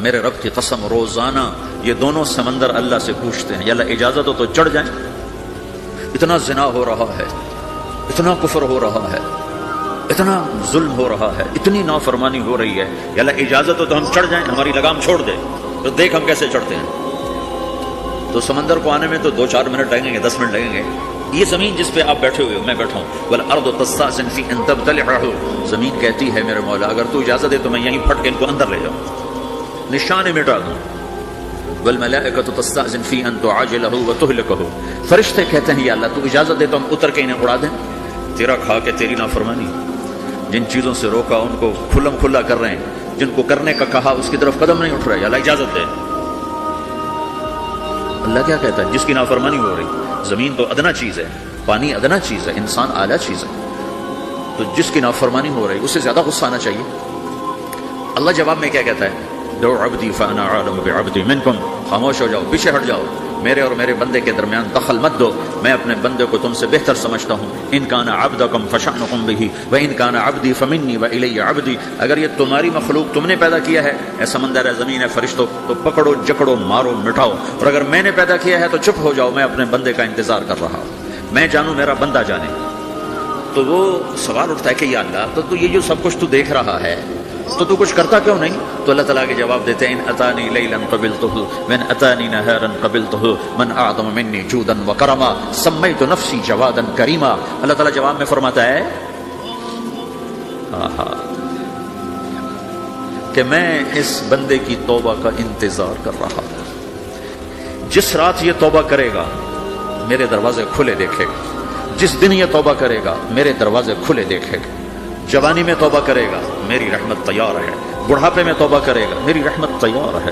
میرے رب کی قسم روزانہ یہ دونوں سمندر اللہ سے پوچھتے ہیں یا اللہ اجازت ہو تو چڑھ جائیں، اتنا زنا ہو رہا ہے، اتنا کفر ہو رہا ہے، اتنا ظلم ہو رہا ہے، اتنی نافرمانی ہو رہی ہے، یا اللہ اجازت ہو تو ہم چڑھ جائیں، ہماری لگام چھوڑ دے تو دیکھ ہم کیسے چڑھتے ہیں۔ تو سمندر کو آنے میں تو 2-4 منٹ لگیں گے، 10 منٹ لگیں گے۔ یہ زمین جس پہ آپ بیٹھے ہوئے ہو، میں بیٹھا ہوں، والارض تستأذن فی ان تبتلعہ، زمین کہتی ہے میرے مولا اگر تو اجازت دے تو میں یہیں پھٹ کے ان کو اندر لے جاؤں، نشان مٹا دوں۔ والملائکۃ تستأذن فی ان تعاجلہ وتہلکہ، فرشتے کہتے ہیں یا اللہ تو اجازت دے تو ہم اتر کے انہیں اڑا دیں، تیرا کھا کے تیری نافرمانی، جن چیزوں سے روکا ان کو کھلم کھلا کر رہے ہیں، جن کو کرنے کا کہا اس کی طرف قدم نہیں اٹھ رہا، یا اللہ اجازت دے۔ اللہ کیا کہتا ہے؟ جس کی نافرمانی ہو رہی، زمین تو ادنا چیز ہے، پانی ادنا چیز ہے، انسان اعلیٰ چیز ہے، تو جس کی نافرمانی ہو رہی اسے زیادہ غصہ آنا چاہیے۔ اللہ جواب میں کیا کہتا ہے؟ دعو عبدی فانا عالم بعبدی منکم، خاموش ہو جاؤ، پیچھے ہٹ جاؤ، میرے اور میرے بندے کے درمیان دخل مت دو، میں اپنے بندے کو تم سے بہتر سمجھتا ہوں۔ ان کان عبدکم فشأنکم بہ وان کان عبدی فمنی والی عبدی، اگر یہ تمہاری مخلوق تم نے پیدا کیا ہے، اے سمندر ہے، زمین ہے، فرشتوں، تو پکڑو جکڑو مارو مٹاؤ، اور اگر میں نے پیدا کیا ہے تو چپ ہو جاؤ، میں اپنے بندے کا انتظار کر رہا ہوں، میں جانوں میرا بندہ جانے۔ تو وہ سوال اٹھتا ہے کہ یا اللہ تو یہ جو سب کچھ تو دیکھ رہا ہے تو کچھ کرتا کیوں نہیں؟ تو اللہ تعالیٰ کے جواب دیتے ہیں ان اتانی لیلا قبلتہ من اتانی نہارا قبلتہ من اعظم منی جودا وکرما سمیت نفسی جوادا کریما۔ اللہ تعالیٰ جواب میں فرماتا ہے کہ میں اس بندے کی توبہ کا انتظار کر رہا ہوں، جس رات یہ توبہ کرے گا میرے دروازے کھلے دیکھے گا، جس دن یہ توبہ کرے گا میرے دروازے کھلے دیکھے گا، جوانی میں توبہ کرے گا میری رحمت تیار ہے، بڑھاپے میں توبہ کرے گا میری رحمت تیار ہے۔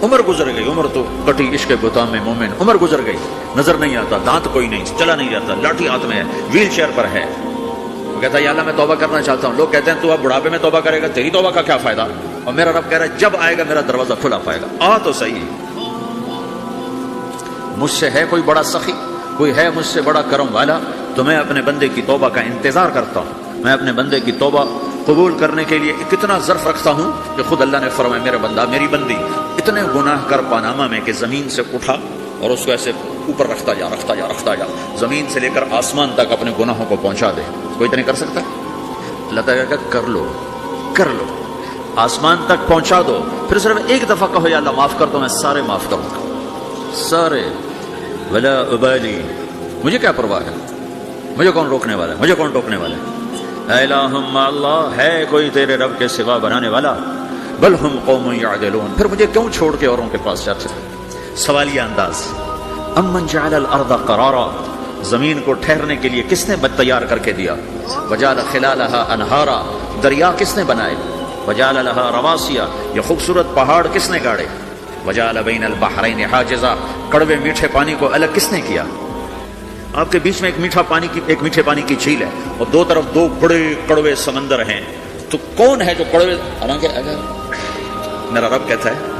عمر گزر گئی، عمر تو کٹی عشق بتام میں مومن، عمر گزر گئی، نظر نہیں آتا، دانت کوئی نہیں، چلا نہیں جاتا، لاٹھی ہاتھ میں ہے، ویل چیئر پر ہے، وہ کہتا ہے یا اللہ میں توبہ کرنا چاہتا ہوں۔ لوگ کہتے ہیں تو اب بڑھاپے میں توبہ کرے گا، تیری توبہ کا کیا فائدہ؟ اور میرا رب کہہ رہا ہے جب آئے گا میرا دروازہ کھلا پائے گا، آ تو صحیح، مجھ سے ہے کوئی بڑا سخی، کوئی ہے مجھ سے بڑا کرم والا، تو میں اپنے بندے کی توبہ کا انتظار کرتا ہوں، میں اپنے بندے کی توبہ قبول کرنے کے لیے کتنا ظرف رکھتا ہوں کہ خود اللہ نے فرمایا میرے بندہ میری بندی اتنے گناہ کر پاناما میں کہ زمین سے اٹھا اور اس کو ایسے اوپر رکھتا جا، زمین سے لے کر آسمان تک اپنے گناہوں کو پہنچا دے، کوئی تو نہیں کر سکتا؟ اللہ تعالیٰ کہا کر لو، آسمان تک پہنچا دو، پھر صرف ایک دفعہ کہو یا اللہ معاف کر دو، میں سارے معاف کروں گا، سارے، ولا ابالی، مجھے کیا پرواہ ہے، مجھے کون روکنے والا ہے، مجھے کون ٹوکنے والا ہے؟ الہم اللہ، ہے کوئی تیرے رب کے سوا بنانے والا؟ بل ہم قوم یعدلون، پھر مجھے کیوں چھوڑ کے اوروں کے پاس جاتے ہیں؟ سوالیہ انداز، امن جعل الارض قرارا، زمین کو ٹھہرنے کے لیے کس نے تیار کر کے دیا؟ وجعل خلالہا انہارا، دریا کس نے بنائے؟ وجعل لہا رواسیا، یہ خوبصورت پہاڑ کس نے گاڑے؟ وجعل بین البحرین حاجزا، کڑوے میٹھے پانی کو الگ کس نے کیا؟ آپ کے بیچ میں ایک میٹھے پانی کی جھیل ہے اور دو طرف دو بڑے کڑوے سمندر ہیں، تو کون ہے جو کڑوے؟ حالانکہ اگر میرا رب کہتا ہے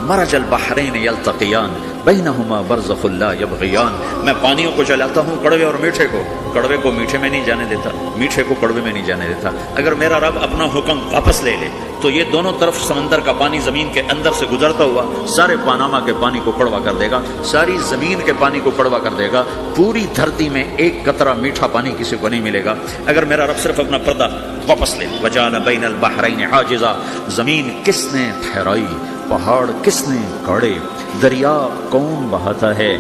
مرج البحرین یلتقیان بینہما برزخ لا یبغیان، میں پانیوں کو چلاتا ہوں، کڑوے اور میٹھے کو، کڑوے کو میٹھے میں نہیں جانے دیتا، میٹھے کو کڑوے میں نہیں جانے دیتا۔ اگر میرا رب اپنا حکم واپس لے لے تو یہ دونوں طرف سمندر کا پانی زمین کے اندر سے گزرتا ہوا سارے پاناما کے پانی کو کڑوا کر دے گا، ساری زمین کے پانی کو کڑوا کر دے گا، پوری دھرتی میں ایک قطرہ میٹھا پانی کسی کو نہیں ملے گا اگر میرا رب صرف اپنا پردہ واپس لے۔ وجعل بین البحرین حاجزا، زمین کس نے ٹھہرائی، پہاڑ کس نے گاڑے، دریا کون بہاتا ہے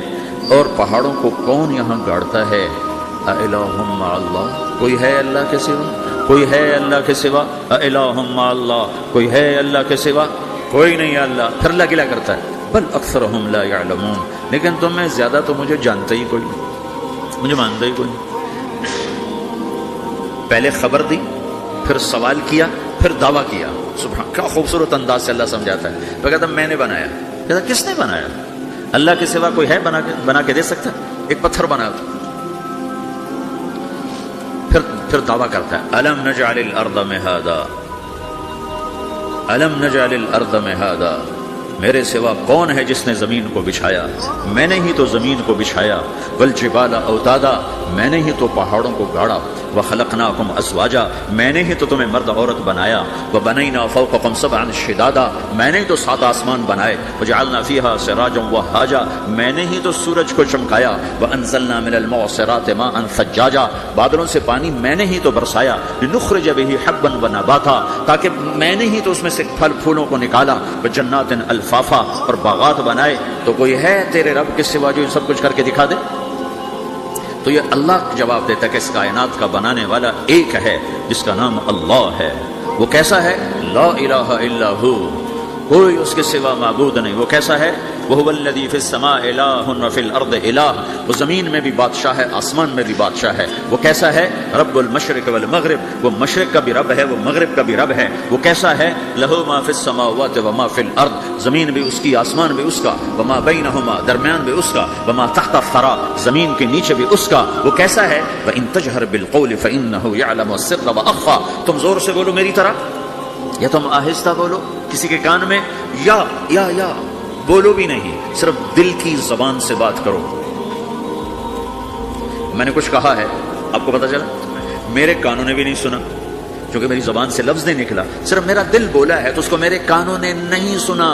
اور پہاڑوں کو کون یہاں گاڑتا ہے؟ اِلٰہٌ مع اللہ، کوئی ہے اللہ کے سوا؟ کوئی ہے اللہ کے سوا؟ اِلٰہٌ مع اللہ، کوئی ہے اللہ کے سوا؟ کوئی نہیں ہے اللہ۔ پھر اللہ کیا کرتا ہے؟ بل اکثرہم لا یعلمون، لیکن تم میں زیادہ تو مجھے جانتے ہی کوئی نہیں، مجھے مانتا ہی کوئی نہیں۔ پہلے خبر دی، پھر سوال کیا، پھر دعویٰ کیا۔ سبحان، کیا خوبصورت انداز سے اللہ سمجھاتا ہے۔ وہ کہتا میں نے بنایا، کہتا کس نے بنایا؟ اللہ کے سوا کوئی ہے بنا کے دے سکتا ہے؟ ایک پتھر بنا تو پھر دعویٰ کرتا ہے الم نجعل الارض مہادا، الم نجعل الارض مہادا، میرے سوا کون ہے جس نے زمین کو بچھایا؟ میں نے ہی تو زمین کو بچھایا، والجبال اوتادا، میں نے ہی تو پہاڑوں کو گاڑا، وخلقناکم ازواجا، میں نے ہی تو تمہیں مرد عورت بنایا، وبنینا فوقکم سبعا شدادا، میں نے ہی تو 7 آسمان بنائے، وجعلنا فیہا سراجا وہاجا، میں نے ہی تو سورج کو چمکایا، وانزلنا من المعصرات ماء ثجاجا، بادلوں سے پانی میں نے ہی تو برسایا، لنخرج به حبا ونباتا، تاکہ میں نے ہی تو اس میں سے پھل پھولوں کو نکالا، وجنات الفافا، اور باغات بنائے۔ تو کوئی ہے تیرے رب کے سوا جو سب کچھ کر کے دکھا دے؟ تو یہ اللہ جواب دیتا ہے کہ اس کائنات کا بنانے والا ایک ہے جس کا نام اللہ ہے۔ وہ کیسا ہے؟ لا الہ الا ہو، کوئی اس کے سوا معبود نہیں۔ وہ کیسا ہے؟ وَهُوَ الَّذِي فِي السَّمَاءِ إِلَٰهٌ وَفِي الْأَرْضِ إِلَٰهٌ، وہ زمین میں بھی بادشاہ ہے، آسمان میں بھی بادشاہ ہے۔ وہ کیسا ہے؟ رب المشرق والمغرب، وہ مشرق کا بھی رب ہے، وہ مغرب کا بھی رب ہے۔ وہ کیسا ہے؟ لَهُ مَا فِي السَّمَاوَاتِ وَمَا فِي الْأَرْضِ، زمین بھی اس کی، آسمان بھی اس کا، وَمَا بَيْنَهُمَا، درمیان بھی اس کا، وَمَا تَحْتَ الثَّرَىٰ، زمین کے نیچے بھی اس کا۔ وہ کیسا ہے؟ وَإِن تَجْهَرْ بِالْقَوْلِ فَإِنَّهُ يَعْلَمُ السِّرَّ وَأَخْفَىٰ، تم زور سے بولو میری طرح یا تم آہستہ بولو کسی کے کان میں، یا بولو بھی نہیں، صرف دل کی زبان سے بات کرو۔ میں نے کچھ کہا ہے، آپ کو پتا چلا؟ میرے کانوں نے بھی نہیں سنا کیونکہ میری زبان سے لفظ نہیں نکلا، صرف میرا دل بولا ہے تو اس کو میرے کانوں نے نہیں سنا۔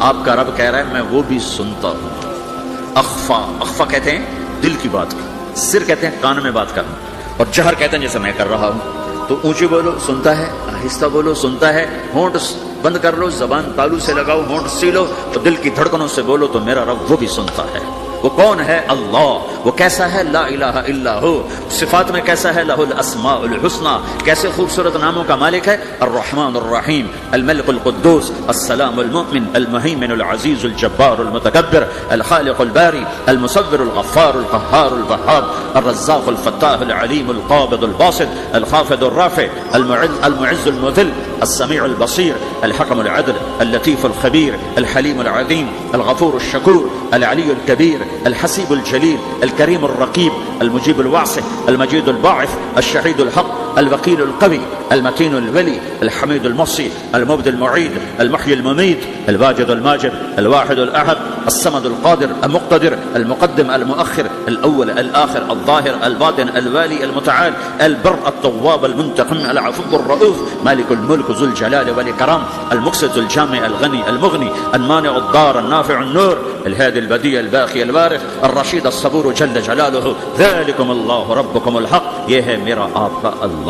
آپ کا رب کہہ رہا ہے میں وہ بھی سنتا ہوں۔ اخفا کہتے ہیں دل کی بات کا، سر کہتے ہیں کان میں بات کرنا، اور جہر کہتے ہیں جیسے میں کر رہا ہوں۔ تو اونچی بولو سنتا ہے، آہستہ بولو سنتا ہے، ہونٹ بند کر لو، زبان تالو سے لگاؤ، ہونٹ سیلو، تو دل کی دھڑکنوں سے بولو تو میرا رب وہ بھی سنتا ہے۔ وہ کون ہے؟ اللہ۔ وہ کیسا ہے؟ لا الہ الا ہو۔ صفات میں کیسا ہے؟ لہ الاسماء الحسنى، کیسے خوبصورت ناموں کا مالک ہے؟ الرحمن الرحیم، الملک القدوس، السلام المؤمن، المہیمن العزیز الجبار المتکبر، الخالق الباری، المصور الغفار القہار الوہاب، الرزاق الفتاح العلیم القابض الباسط، الخافض الرافع، المعز المذل، السمیع البصیر، الحکم العدل، اللطیف الخبیر، الحلیم العظیم، الغفور الشکور، العلی الکبیر، الحسیب الجلیل، الكريم الرقيب، المجيب الواسع، المجيد الباعث، الشهيد الحق، الوكيل القوي، المتين الولي، الحميد المحصي، المبدي المعيد، المحيي المميت، الواجد الماجد، الواحد الأحد، الصمد القادر، المقتدر، المقدم المؤخر، الأول الآخر، الظاهر الباطن، الوالي المتعال، البر التواب المنتقم، العفو الرؤوف، مالك الملك ذو الجلال والإكرام، المقسط الجامع الغني المغني، المانع الضار النافع النور، الهادي البديع الباقي الوارث، الرشيد الصبور جل جلالہ، ذلکم اللہ ربکم الحق، یہ ہے میرا آپ کا اللہ۔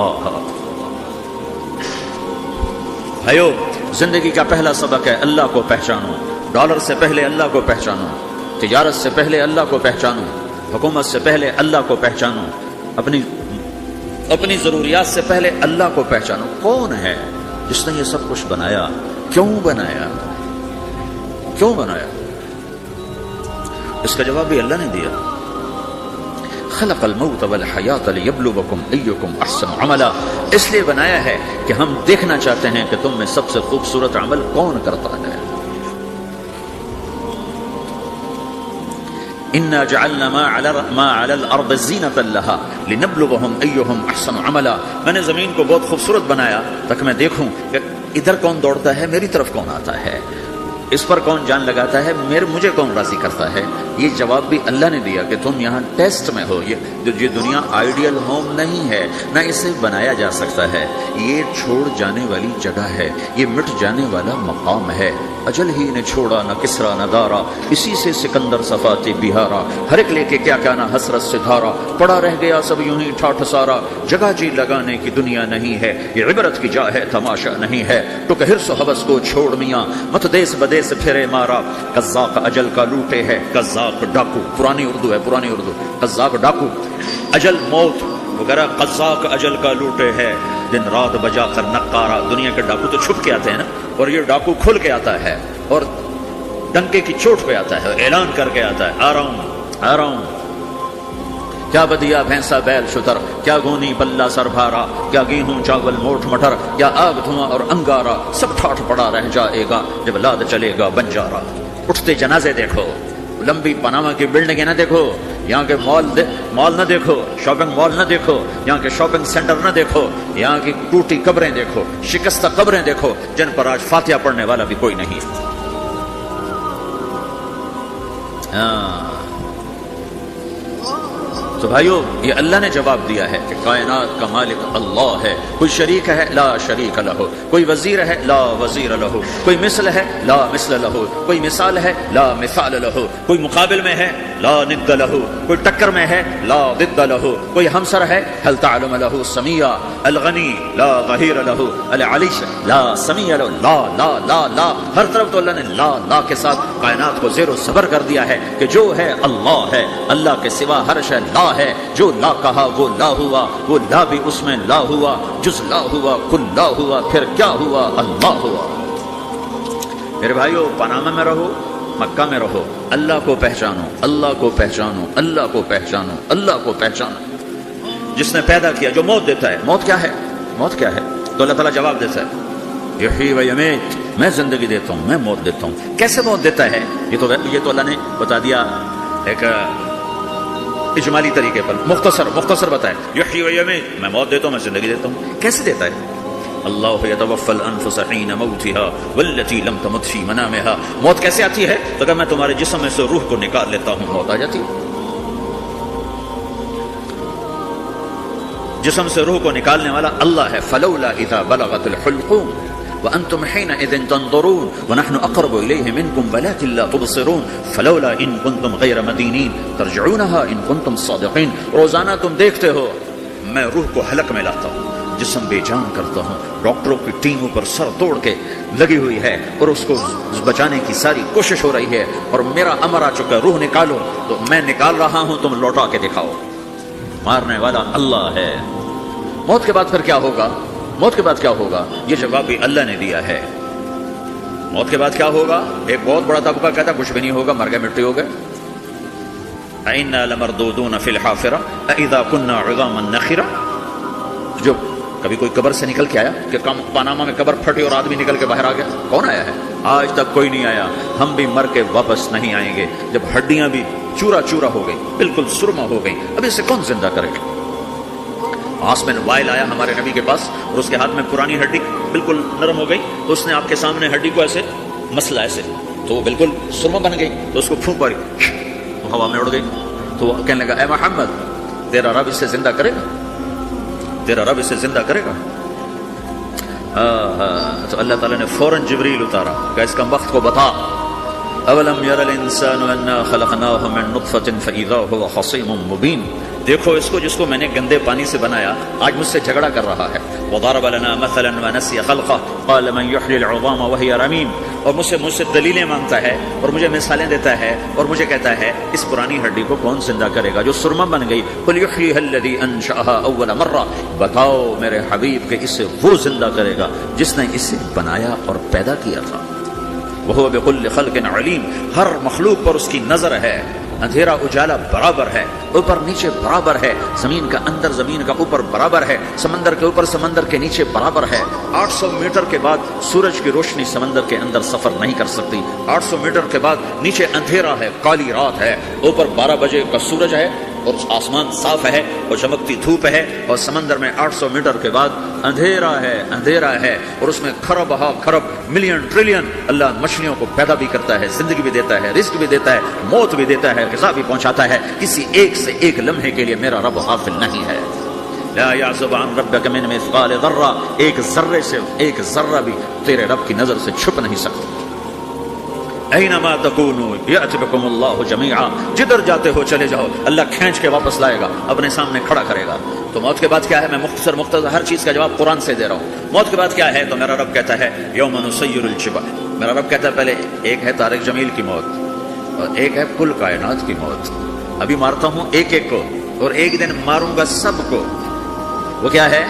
بھائیو، زندگی کا پہلا سبق ہے اللہ کو پہچانو۔ ڈالر سے پہلے اللہ کو پہچانو، تجارت سے پہلے اللہ کو پہچانو، حکومت سے پہلے اللہ کو پہچانو، اپنی ضروریات سے پہلے اللہ کو پہچانو۔ کون ہے جس نے یہ سب کچھ بنایا؟ کیوں بنایا؟ کیوں بنایا؟ اس کا جواب بھی اللہ نے دیا۔ خلق الموت والحیات لیبلوکم ایکم احسن عملا، اس لیے بنایا ہے کہ ہم دیکھنا چاہتے ہیں کہ تم میں سب سے خوبصورت عمل کون کرتا ہے۔ انا جعلنا ما علی الارض زینۃ لها لنبلوہم ایہم احسن عملا، میں نے زمین کو بہت خوبصورت بنایا تاکہ میں دیکھوں کہ ادھر کون دوڑتا ہے، میری طرف کون آتا ہے، اس پر کون جان لگاتا ہے، مجھے کون راضی کرتا ہے۔ یہ جواب بھی اللہ نے دیا کہ تم یہاں ٹیسٹ میں ہو۔ یہ دنیا آئیڈیل ہوم نہیں ہے، نہ اسے بنایا جا سکتا ہے، یہ چھوڑ جانے والی جگہ ہے، یہ مٹ جانے والا مقام ہے۔ اجل ہی نے چھوڑا نہ کسرا نہ دارا، اسی سے سکندر صفاتی بہارا، ہر ایک لے کے کیا کیا نہ حسرت سے دھارا، پڑا رہ گیا سب یوں ہی ٹھاٹھ سارا، جگہ جی لگانے کی دنیا نہیں ہے، یہ عبرت کی جا ہے تماشا نہیں ہے، تو کہ حرص و حوث کو چھوڑ میاں، مت دیس بدیس پھرے مارا، قذاق اجل کا لوٹے ہے، قذاق ڈاکو، پرانی اردو ہے، پرانی اردو، قذاق ڈاکو، اجل موت وغیرہ، قذاق اجل کا لوٹے ہے، دن رات بجا کر نقارا۔ دنیا کے ڈاکو تو چھپ کے آتے ہیں نا، اور یہ ڈاکو کھل کے آتا ہے اور ڈنکے کی چوٹ پہ آتا ہے، اعلان کر کے آتا ہے، آ رہا ہوں آ رہا ہوں۔ کیا بدیا بھینسا بیل شتر، کیا گونی بلہ سر بھارا، کیا گیہوں چاول موٹ مٹر، کیا آگ دھواں اور انگارا، سب ٹھاٹھ پڑا رہ جائے گا جب لاد چلے گا بنجارا۔ اٹھتے جنازے دیکھو، لمبی پاناما کی بلڈنگیں نہ دیکھو، یہاں کے مال نہ دیکھو، شاپنگ مال نہ دیکھو، یہاں کے شاپنگ سینٹر نہ دیکھو، یہاں کی ٹوٹی قبریں دیکھو، شکستہ قبریں دیکھو جن پر آج فاتحہ پڑھنے والا بھی کوئی نہیں۔ تو بھائیو یہ اللہ نے جواب دیا ہے کہ کائنات کا مالک اللہ ہے، کوئی شریک ہے لا شریک لہ، کوئی وزیر ہے لا وزیر لہ، کوئی مثل ہے لا مثل لہ، کوئی مثال ہے لا مثال لہ، کوئی مقابل میں ہے لا ند لہ، کوئی ٹکر میں ہے لا ضد لہ، کوئی ہمسر ہے هل تعلم لہ سمیہ، الغنی لا غہیر لہ، العلی لا سمیہ لہ، لا لا لا لا، ہر طرف تو اللہ نے لا لا کے ساتھ کائنات کو زیر و زبر کر دیا ہے کہ جو ہے اللہ ہے، اللہ کے سوا ہر شے لا ہے، جو لا کہا وہ لا ہوا، وہ لا بھی اس میں لا ہوا، جز لا ہوا کل لا ہوا، پھر کیا ہوا اللہ ہوا۔ میرے بھائیو پاناما میں رہو مکہ میں رہو، اللہ کو پہچانو، اللہ کو پہچانو، اللہ کو پہچانو، اللہ کو پہچانو۔ جس نے پیدا کیا، جو موت دیتا ہے، موت کیا ہے؟ موت کیا ہے؟ تو اللہ تعالیٰ جواب دیتا ہے یحیی و یمیت، میں زندگی دیتا ہوں، میں موت دیتا ہوں۔ کیسے موت دیتا ہے؟ یہ تو اللہ نے بتا دیا ایک اجمالی طریقے پر، مختصر بتائے یحیی و یمیت، میں موت دیتا ہوں، میں زندگی دیتا ہوں۔ کیسے دیتا ہے؟ اللہ یتوفی الانفس حین موتها والتی لم تمت فی منامها۔ موت کیسے آتی ہے؟ تو اگر میں تمہارے جسم میں سے روح کو نکال لیتا ہوں، موت آ جاتی ہے۔ جسم سے روح کو نکالنے والا اللہ ہے۔ فلولا اذا بلغت الحلقوم وانتم حينئذ تنظرون ونحن اقرب اليه منكم ولكن لا تبصرون فلولا ان كنتم غير مدينين ترجعونها ان كنتم صادقين۔ روزانہ تم دیکھتے ہو میں روح کو حلق میں لاتا ہوں، جسم بے جان کرتا ہوں، ڈاکٹروں کی ٹیم اوپر سر توڑ کے لگی ہوئی ہے اور اس کو بچانے کی ساری کوشش ہو رہی ہے، اور میرا امر آ چکا ہے روح نکالو، تو میں نکال رہا ہوں، تم لوٹا کے دکھاؤ۔ مارنے والا اللہ ہے۔ موت کے بعد پھر کیا ہوگا؟ موت کے بعد کیا ہوگا؟ یہ جواب بھی اللہ نے دیا ہے۔ موت کے بعد کیا ہوگا؟ ایک بہت بڑا طبقہ کہتا کچھ بھی نہیں ہوگا، مر گئے مٹی ہو گئے۔ اِنَّا لَمَرْدُودُونَ فِي الْحَافِرَةِ أَإِذَا كُنَّا عِظَامًا نَخِرَةً۔ جو کبھی کوئی قبر سے نکل کے آیا کہ پاناما میں قبر پھٹی اور آدمی نکل کے باہر آ گیا؟ کون آیا ہے؟ آج تک کوئی نہیں آیا۔ ہم بھی مر کے واپس نہیں آئیں گے۔ جب ہڈیاں بھی چورا چورا ہو گئی، بالکل سرما ہو گئی، اب اسے کون زندہ کرے گا؟ آسمین وائل آیا ہمارے نبی کے پاس اور اس کے ہاتھ میں پرانی ہڈی بالکل نرم ہو گئی، تو اس نے آپ کے سامنے ہڈی کو ایسے مسلا ایسے، تو وہ بالکل سرما بن گئی، تو اس کو پھونک ماری، ہوا میں اڑ گئی۔ تو وہ کہنے لگا اے محمد تیرا رب اسے زندہ کرے گا؟ تیرا رب اسے زندہ کرے گا؟ تو اللہ تعالیٰ نے فوراً جبریل اتارا کہ اس کا وقت کو بتا۔ اولم یر الانسان انا خلقناه من نطفة فاذا هو خصيم مبين۔ دیکھو اس کو جس کو میں نے گندے پانی سے بنایا، آج مجھ سے جھگڑا کر رہا ہے۔ وضرب لنا مثلا ونسي خلقه قال من يحيي العظام وهي رميم۔ اور مجھ سے دلیلیں مانگتا ہے اور مجھے مثالیں دیتا ہے اور مجھے کہتا ہے اس پرانی ہڈی کو کون زندہ کرے گا جو سرما بن گئی؟ قل يحييها الذي انشأها اول مرہ۔ بتاؤ میرے حبیب کہ اسے وہ زندہ کرے گا جس نے اسے بنایا اور پیدا کیا تھا۔ وہ بكل خلق علیم، ہر مخلوق پر اس کی نظر ہے۔ اندھیرا اجالا برابر ہے، اوپر نیچے برابر ہے، زمین کا اندر زمین کا اوپر برابر ہے، سمندر کے اوپر سمندر کے نیچے برابر ہے۔ 800 میٹر کے بعد سورج کی روشنی سمندر کے اندر سفر نہیں کر سکتی۔ 800 میٹر کے بعد نیچے اندھیرا ہے، کالی رات ہے، اوپر 12 بجے کا سورج ہے اور آسمان صاف ہے اور چمکتی دھوپ ہے، اور سمندر میں 800 میٹر کے بعد اندھیرا ہے اور اس میں کھرب ہا کھرب ملین ٹریلین اللہ مچھلیوں کو پیدا بھی کرتا ہے، زندگی بھی دیتا ہے، رزق بھی دیتا ہے، موت بھی دیتا ہے، غذا بھی پہنچاتا ہے۔ کسی ایک سے ایک لمحے کے لیے میرا رب غافل نہیں ہے۔ لا يعزب عن ربك من مثقال ذرہ، ایک ذرے سے ایک ذرہ بھی تیرے رب کی نظر سے چھپ نہیں سکتا۔ اینما تکونوا یأتی بکم اللہ جمیعا، جدھر جاتے ہو چلے جاؤ، اللہ کھینچ کے واپس لائے گا، اپنے سامنے کھڑا کرے گا۔ تو موت کے بعد کیا ہے؟ میں مختصر ہر چیز کا جواب قرآن سے دے رہا ہوں۔ موت کے بعد کیا ہے؟ تو میرا رب کہتا ہے یوم نسیر الجبال۔ میرا رب کہتا ہے پہلے ایک ہے طارق جمیل کی موت اور ایک ہے کل کائنات کی موت۔ ابھی مارتا ہوں ایک ایک کو اور ایک دن ماروں گا سب کو۔ وہ کیا ہے؟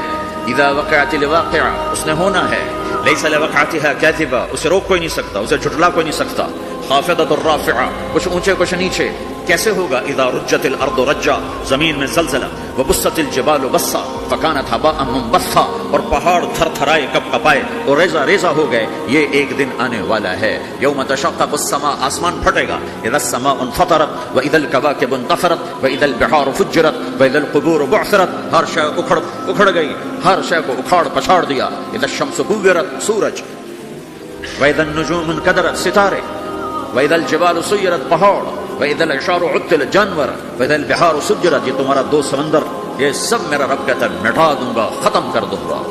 اذا وقعت الواقعہ، اس نے ہونا ہے۔ لیس لوقعتها کاذبہ، اسے روک کوئی نہیں سکتا، اسے جھٹلا کوئی نہیں سکتا۔ خافضۃ الرافعہ، کچھ اونچے کچھ نیچے۔ کیسے ہوگا؟ اذا رجت الارض رجا، زمین میں زلزلہ، وبست الجبال بسا فکانت هباء منبثا، اور پہاڑ تھر تھرائے کپ کپائے اور ریزہ ریزہ ہو گئے۔ یہ ایک دن آنے والا ہے۔ یوم تشقق السماء، آسمان پھٹے گا۔ اذا السماء انفطرت واذا الكواكب انتثرت واذا البحار فجرت واذا القبور بعثرت، ہر شے اکھڑ گئی، ہر شے کو اکھاڑ پچھاڑ دیا۔ اذا الشمس كورت، سورج، واذا النجوم انكدرت، ستارے، واذا الجبال سيرت، پہاڑ، وَإِذَا الْعِشَارُ عُطِّلَتْ جانور وَإِذَا الْبِحَارُ سُجِّرَتْ، یہ تمہارا دو سمندر، یہ سب میرا رب کہتا ہے مٹا دوں گا، ختم کر دوں گا،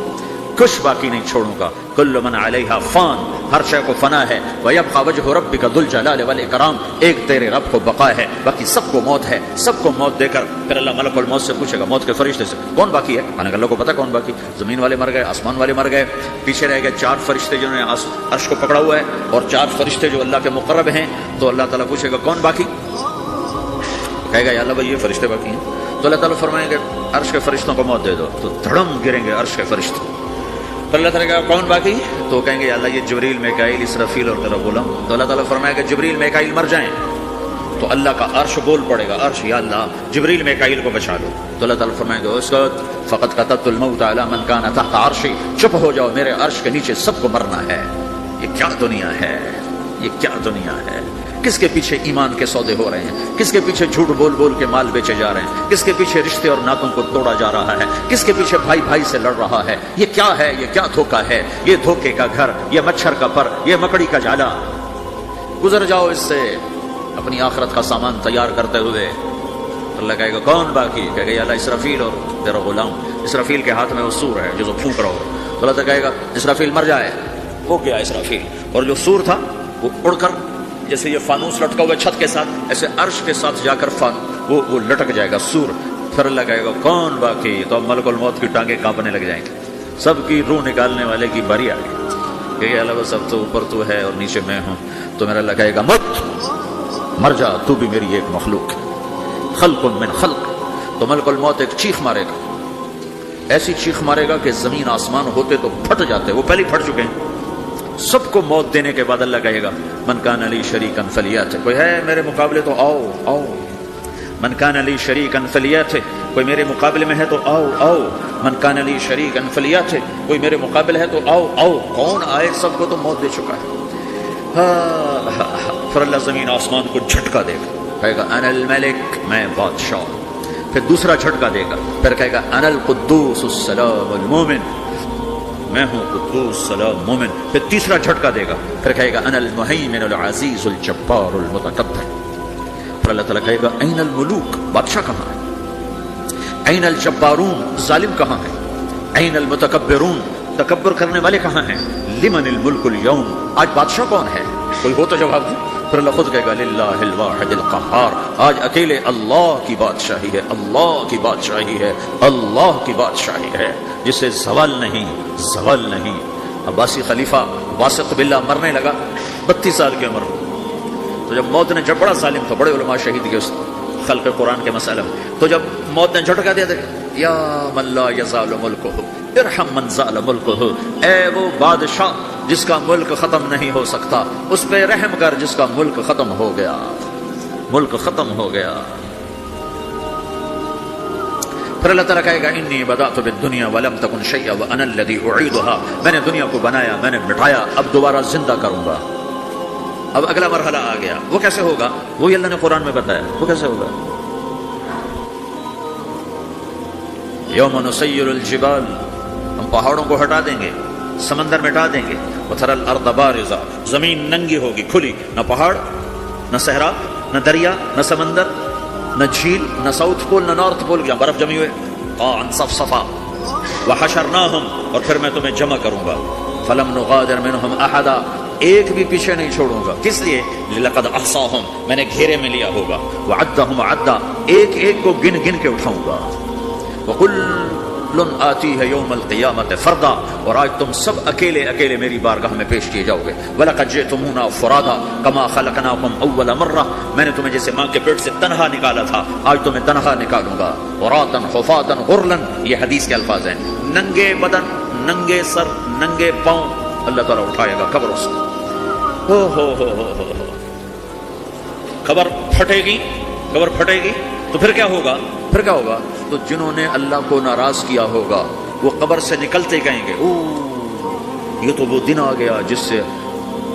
کچھ باقی نہیں چھوڑوں گا. کل من علیہا فان، ہر شے کو فنا ہے. وَيَبْقَى وَجْهُ رَبِّكَ ذُو الْجَلَالِ وَالْإِكْرَامِ، ایک تیرے رب کو بقا ہے، باقی سب کو موت ہے. سب کو موت دے کر پھر اللہ ملک الموت سے پوچھے گا، موت کے فرشتے سے کون باقی ہے؟ میں نے اللہ کو پتا کون باقی. زمین والے مر گئے، آسمان والے مر گئے، پیچھے رہ گئے 4 فرشتے جنہوں نے عرش کو پکڑا ہوا ہے، اور 4 فرشتے جو اللہ کے مقرب ہیں. تو اللہ تعالیٰ پوچھے گا کون باقی؟ کہے گا یا اللہ بھائی یہ فرشتے باقی ہیں. تو اللہ تعالیٰ فرمائیں گے عرش کے فرشتوں کو موت دے دو، تو دھڑم گریں گے عرش کے فرشتے. تو اللہ تعالیٰ کہا کون باقی؟ تو کہیں گے یا اللہ یہ جبریل میکائیل اسرافیل اور تیرا غلام. تو اللہ تعالیٰ فرمائے گا جبریل میکائیل مر جائیں. تو اللہ کا عرش بول پڑے گا، عرش یا اللہ جبریل میکائیل کو بچا لو. تو اللہ تعالیٰ فرمائیں گے اس وقت فقط كتبت الموت على من كان تحت عرشی، چپ ہو جاؤ، میرے عرش کے نیچے سب کو مرنا ہے. یہ کیا دنیا ہے، یہ کیا دنیا ہے. کس کے پیچھے ایمان کے سودے ہو رہے ہیں، کس کے پیچھے جھوٹ بول بول کے مال بیچے جا رہے ہیں، کس کے پیچھے رشتے اور ناتوں کو توڑا جا رہا ہے، کس کے پیچھے بھائی بھائی سے لڑ رہا ہے. یہ کیا ہے، یہ کیا دھوکہ ہے، یہ دھوکے کا گھر، یہ مچھر کا پر، یہ مکڑی کا جالا. گزر جاؤ اس سے اپنی آخرت کا سامان تیار کرتے ہوئے. اللہ کہے گا کون باقی؟ کہے گا یا اللہ اسرافیل اور تیرا غلام. اسرافیل کے ہاتھ میں وہ سور ہے جو پھونک رہا ہو. تو اللہ کہے گا اسرافیل مر جائے. ہو گیا اسرافیل، اور جو سور تھا وہ اڑ کر جیسے یہ فانوس لٹکا ہوا چھت کے ساتھ، ایسے عرش کے ساتھ جا کر وہ لٹک جائے گا سور. پھر اللہ کہے گا کون باقی؟ تو اب ملک الموت کی ٹانگیں کانپنے لگ جائیں گی. سب کی روح نکالنے والے کی باری آ گئی کہ اللہ سب تو اوپر تو ہے اور نیچے میں ہوں. تو میرا اللہ کہے گا مر جا، تو بھی میری ایک مخلوق ہے، خلق من خلق. تو ملک الموت ایک چیخ مارے گا، ایسی چیخ مارے گا کہ زمین آسمان ہوتے تو پھٹ جاتے، وہ پہلے پھٹ چکے ہیں. سب کو موت دینے کے بعد اللہ کہے گا من کان لی شریکا فلیات، کوئی ہے میرے مقابلے تو آؤ آؤ. من کان لی شریکا فلیات، کوئی میرے مقابلے میں ہے تو آؤ آؤ. من کان لی شریکا فلیات، کوئی میرے مقابلے ہے تو آؤ آؤ. کون آئے؟ سب کو تو موت دے چکا ہے. پھر اللہ زمین آسمان کو جھٹکا دے گا، کہے گا انا الملک، میں بادشاہ. پھر دوسرا جھٹکا دے گا، پھر کہے گا انا القدوس السلام المومن، میں ہوں قدوس سلام مومن. پھر تیسرا جھٹکا دے گا، پھر کہے گا انا المہیمن العزیز الجبار المتکبر. پھر اللہ تعالیٰ کہے گا این الملوک، بادشاہ کہاں ہے؟ این الجبارون، ظالم کہاں ہے؟ این المتکبرون، تکبر کرنے والے کہاں ہیں؟ لمن الملک اليوم، آج بادشاہ کون ہے؟ کوئی ہو تو جواب دے. پھر اللہ خود کہے گا للہ الواحد القہار، آج اکیلے اللہ کی بادشاہی ہے، اللہ کی بادشاہی ہے، اللہ کی بادشاہی ہے جسے زوال نہیں، زوال نہیں. عباسی خلیفہ واسق باللہ مرنے لگا 32 سال کی عمر. تو جب موت نے، جب بڑا ظالم تھا، بڑے علماء شہید کے اس خلق قرآن کے مسئلہ میں، تو جب موت نے جھٹکا دیا تھا یا من لا یزال ملکہ ارحم من زال ملکہ، اے وہ بادشاہ جس کا ملک ختم نہیں ہو سکتا، اس پہ رحم کر جس کا ملک ختم ہو گیا، ملک ختم ہو گیا. پھر اللہ تعالیٰ کہے گا انی بدأت بالدنیا ولم تکن شیئا وانا الذی اعیدها، میں نے دنیا کو بنایا، میں نے مٹایا، اب دوبارہ زندہ کروں گا. اب اگلا مرحلہ آ گیا. وہ کیسے ہوگا؟ وہی اللہ نے قرآن میں بتایا. وہ کیسے ہوگا؟ یوم نسیر الجبال، ہم پہاڑوں کو ہٹا دیں گے، سمندر مٹا دیں گے. وتری الارض بارزہ، زمین ننگی ہوگی، کھلی، نہ پہاڑ، نہ صحرا، نہ دریا، نہ سمندر، نہ جھیل، نہ ساؤتھ پول، نہ نارتھ پول، جہاں برف جمی ہوئے. قاعا صفصفا وحشرناہم، اور پھر میں تمہیں جمع کروں گا. فلم نغادر منہم احدا، ایک بھی پیچھے نہیں چھوڑوں گا. کس لیے؟ لقد احصاہم، میں نے گھیرے میں لیا ہوگا. وعدہم عدا، ایک ایک کو گن گن کے اٹھاؤں گا. وکل آتی ہے یوم القیامت فردا، اور آج تم سب اکیلے اکیلے میری بارگاہ میں پیش کیے جاؤ گے. وَلَقَدْ جِئْتُمُونَا فُرَادًا كَمَا خَلَقْنَاكُمْ أَوَّلَ مَرَّةٍ، میں نے تمہیں جیسے ماں کے پیٹ سے تنہا نکالا تھا، آج تمہیں تنہا نکالوں گا. عُرَاةً حُفَاةً غُرْلًا، یہ حدیث کے الفاظ ہیں. ننگے بدن، ننگے سر، ننگے پاؤں اللہ تعالیٰ اٹھائے گا قبروں سے. ہو خبر پھٹے گی، خبر پھٹے گی. تو پھر کیا ہوگا؟ پھر کیا ہوگا؟ تو جنہوں نے اللہ کو ناراض کیا ہوگا وہ قبر سے نکلتے کہیں گے یہ تو وہ دن آ گیا جس سے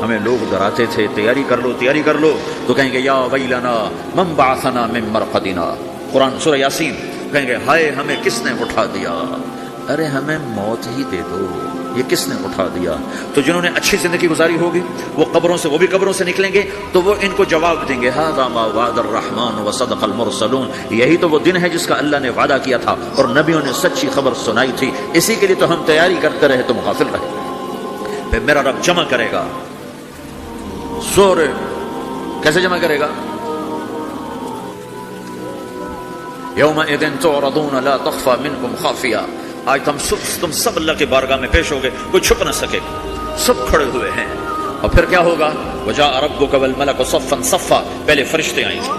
ہمیں لوگ ڈراتے تھے، تیاری کر لو، تیاری کر لو. تو کہیں گے یا ویلنا من بعثنا من مرقدنا، قرآن سورہ یاسین. کہیں گے ہائے ہمیں کس نے اٹھا دیا. ارے ہمیں موت ہی دے دو. یہ کس نے اٹھا دیا؟ تو جنہوں نے اچھی زندگی گزاری ہوگی وہ قبروں سے، وہ بھی قبروں سے نکلیں گے تو وہ ان کو جواب دیں گے ھذا ما وعد الرحمن وصدق المرسلون، یہی تو وہ دن ہے جس کا اللہ نے وعدہ کیا تھا اور نبیوں نے سچی خبر سنائی تھی، اسی کے لیے تو ہم تیاری کرتے رہے، تم غافل رہے۔ پھر میرا رب جمع کرے گا، زور کیسے جمع کرے گا؟ یومئذ تعرضون لا تخفى منکم خافیہ، آج تم سب اللہ کے بارگاہ میں پیش ہوگے، کوئی چھپ نہ سکے، سب کھڑے ہوئے ہیں۔ اور پھر کیا ہوگا؟ وجاء ربک والملک صفا صفا، پہلے فرشتے آئیں گے،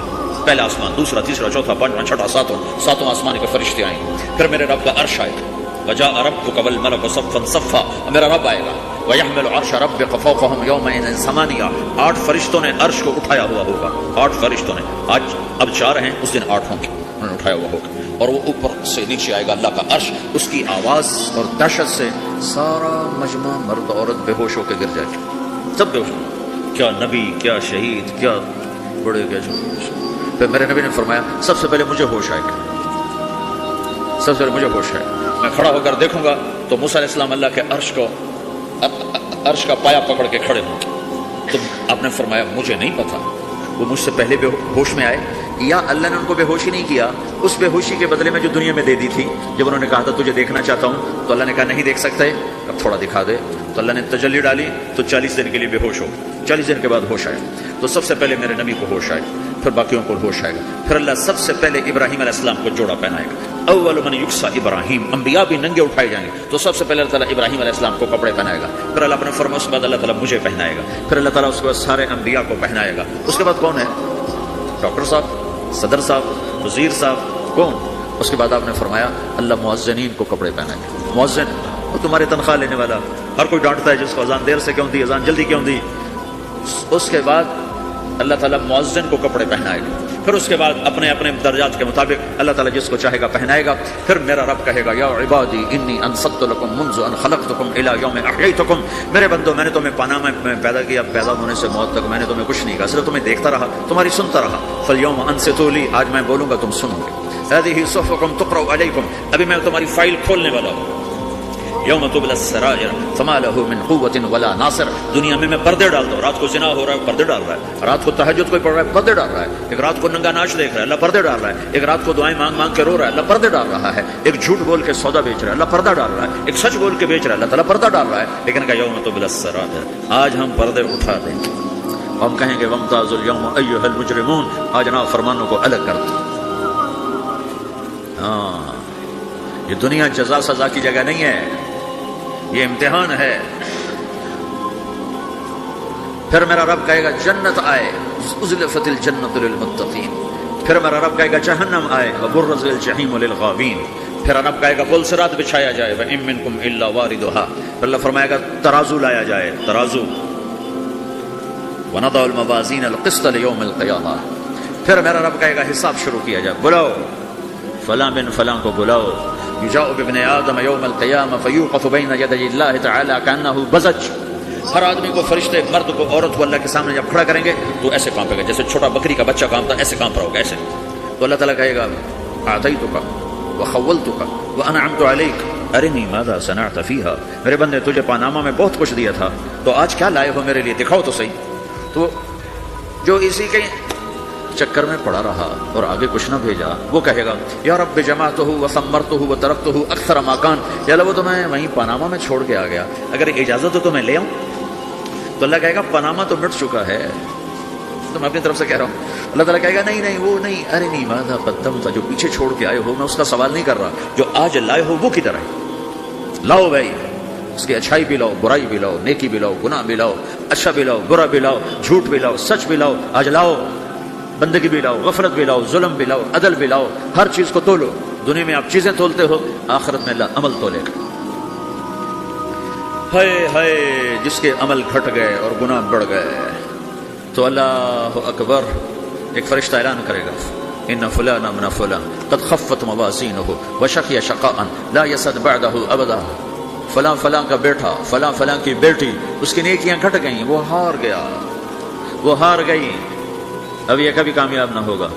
پہلا آسمان، دوسرا، تیسرا، چوتھا، پانچواں، چھٹا، ساتوں آسمان کے فرشتے آئیں گے۔ پھر میرے رب کا عرش آئے گا، وجاء ربک والملک صفا صفا، میرا رب آئے گا، ویحمل عرش ربک فوقہم یومئذ ثمانیہ، 8 فرشتوں نے عرش کو اٹھایا ہوا ہوگا، 8 فرشتوں نے، آج اب 4 ہیں، اس دن 8 ہوں گے، انہوں نے اٹھایا ہوا ہوگا، اور وہ اوپر سے نیچے آئے گا اللہ کا عرش، اس کی آواز اور دہشت سے سارا مجمع مرد عورت بے ہوش ہو کے گر جائے گا، سب بے ہوش، کیا نبی، کیا شہید، کیا بڑے، کیا چھوٹے۔ پھر میرے نبی نے فرمایا سب سے پہلے مجھے ہوش آئے گا، سب سے پہلے مجھے ہوش ہے، میں کھڑا ہو کر دیکھوں گا تو موسیٰ علیہ السلام اللہ کے عرش کا پایا پکڑ کے کھڑے ہوں گے۔ تو آپ نے فرمایا مجھے نہیں پتا وہ مجھ سے پہلے بے ہوش میں آئے یا اللہ نے ان کو بے ہوشی نہیں کیا، اس بے ہوشی کے بدلے میں جو دنیا میں دے دی تھی، جب انہوں نے کہا تھا تجھے دیکھنا چاہتا ہوں تو اللہ نے کہا نہیں دیکھ سکتے، اب تھوڑا دکھا دے، تو اللہ نے تجلی ڈالی تو 40 دن کے لیے بے ہوش ہو، 40 دن کے بعد ہوش آئے، تو سب سے پہلے میرے نبی کو ہوش آئے، پھر باقیوں کو ہوش آئے گا، پھر اللہ سب سے پہلے ابراہیم علیہ السلام کو جوڑا پہنائے گا، اول من یکسا ابراہیم، انبیاء بھی ننگے اٹھائے جائیں گے، تو سب سے پہلے اللہ تعالیٰ ابراہیم علیہ السلام کو کپڑے پہنائے گا، پھر اللہ نے فرمایا اس کے بعد اللہ تعالیٰ مجھے پہنائے گا، پھر اللہ تعالیٰ اس کے بعد سارے انبیاء کو پہنائے گا، اس کے بعد کون ہے؟ ڈاکٹر صاحب، صدر صاحب، وزیر صاحب، کون؟ اس کے بعد آپ نے فرمایا اللہ مؤذنین کو کپڑے پہنائے گا، مؤذن وہ تمہاری تنخواہ لینے والا، ہر کوئی ڈانٹتا ہے جس کو اذان دیر سے کیوں دی، اذان جلدی کیوں دی، اس کے بعد اللہ تعالیٰ مؤذن کو کپڑے پہنائے گا، پھر اس کے بعد اپنے اپنے درجات کے مطابق اللہ تعالیٰ جس کو چاہے گا پہنائے گا، پھر میرا رب کہے گا یا عبادی انی انصت لکم منذ ان خلقتکم الی یوم احییتکم، میرے بندو میں نے تمہیں پاناما میں پیدا کیا، پیدا ہونے سے موت تک میں نے تمہیں کچھ نہیں کہا، صرف تمہیں دیکھتا رہا، تمہاری سنتا رہا، فالیوم انصتوا لی، آج میں بولوں گا تم سنو گے، هذه صحفکم تقرأ علیکم، ابھی میں تمہاری فائل کھولنے والا ہوں، یوم تبلی السرائر فما له من قوت ولا ناصر، دنیا میں پردے ڈالتا ہوں، رات کو زنا ہو رہا ہے پردے ڈال رہا ہے، رات کو تہجد کوئی پڑھ رہا ہے پردے ڈال رہا ہے، ایک رات کو ننگا ناچ دیکھ رہا ہے اللہ پردے ڈال رہا ہے، ایک رات کو دعائیں مانگ مانگ کے رو رہا ہے اللہ پردے ڈال رہا ہے، ایک جھوٹ بول کے سودا بیچ رہا ہے اللہ پردہ ڈال رہا ہے، ایک سچ بول کے بیچ رہا ہے اللہ تعالیٰ پردہ ڈال رہا ہے، لیکن کہ یوم تبلی السرائر، آج ہم پردے اٹھا دیں گے، ہم کہیں گے وامتازوا اليوم ایھا المجرمون، آج نافرمانوں کو الگ کر دو۔ ہاں یہ دنیا جزا سزا کی جگہ نہیں ہے، یہ امتحان ہے۔ پھر میرا رب کہے گا جنت آئے، ازلفت الجنت للمتقین، پھر میرا رب کہے گا جہنم آئے، وبرزت الجحیم للغاوین، پھر رب کہے گا پل صراط بچھایا جائے، وَإِن مِّنكُمْ إِلَّا وَارِدُهَا، پھر اللہ فرمائے گا ترازو لایا جائے، ترازو، وَنَضَعُ الْمَوَازِينَ الْقِسْطَ لِيَوْمِ الْقِيَامَةِ، پھر میرا رب کہے گا حساب شروع کیا جائے، بلاؤ فلاں بن فلاں کو بلاؤ، یجاء بابن آدم یوم القیامہ فیوقف بین یدی اللہ تعالی کانہ بزج، ہر آدمی کو فرشتے، مرد کو عورت کو اللہ کے سامنے جب کھڑا کریں گے تو ایسے کانپے گا جیسے چھوٹا بکری کا بچہ کانپتا ہے، ایسے کانپ رہا ہوگا ایسے، تو اللہ تعالیٰ کہے گا اعطیتک وخولتک وانعمت علیک ارنی ماذا صنعت فیہا، میرے بندے تجھے پاناما میں بہت کچھ دیا تھا تو آج کیا لائے ہو میرے لیے، دکھاؤ تو صحیح۔ تو جو اسی کے چکر میں پڑا رہا اور آگے کچھ نہ بھیجا وہ کہے گا یا رب جمعتہ وثمرتہ وترکتہ اکثر ما کان، یا اللہ وہ تو میں وہیں پاناما میں چھوڑ کے آ گیا، اگر اجازت ہو تو میں لے آؤں، تو اللہ کہے گا پاناما تو مٹ چکا ہے، تو میں اپنی طرف سے کہہ رہا ہوں، اللہ تعالیٰ کہے گا نہیں نہیں وہ نہیں، ارنی ماذا قدمت، جو پیچھے چھوڑ کے آئے ہو میں اس کا سوال نہیں کر رہا، جو آج لائے ہو وہ کدھر ہے، لاؤ بھائی، اس کی اچھائی بھی لاؤ، برائی بھی لاؤ، نیکی بھی لاؤ، گناہ بھی لاؤ، اچھا بھی لاؤ، برا بھی لاؤ، جھوٹ بھی لاؤ، سچ بھی لاؤ، آج لاؤ، بندگی بھی لاؤ، غفلت بھی لاؤ، ظلم بھی لاؤ، عدل بھی لاؤ، ہر چیز کو تولو، دنیا میں آپ چیزیں تولتے ہو، آخرت میں اللہ عمل تولے گا۔ ہائے ہائے جس کے عمل گھٹ گئے اور گناہ بڑھ گئے، تو اللہ اکبر، ایک فرشتہ اعلان کرے گا ان فلان من فلان قد خفت موازینہ وشقی شقاء لا یسد بعدہ ابدا، فلاں فلاں کا بیٹا، فلاں فلاں کی بیٹی، اس کی نیکیاں گھٹ گئیں، وہ ہار گیا، وہ ہار گئی، اب یہ کبھی کامیاب نہ ہوگا۔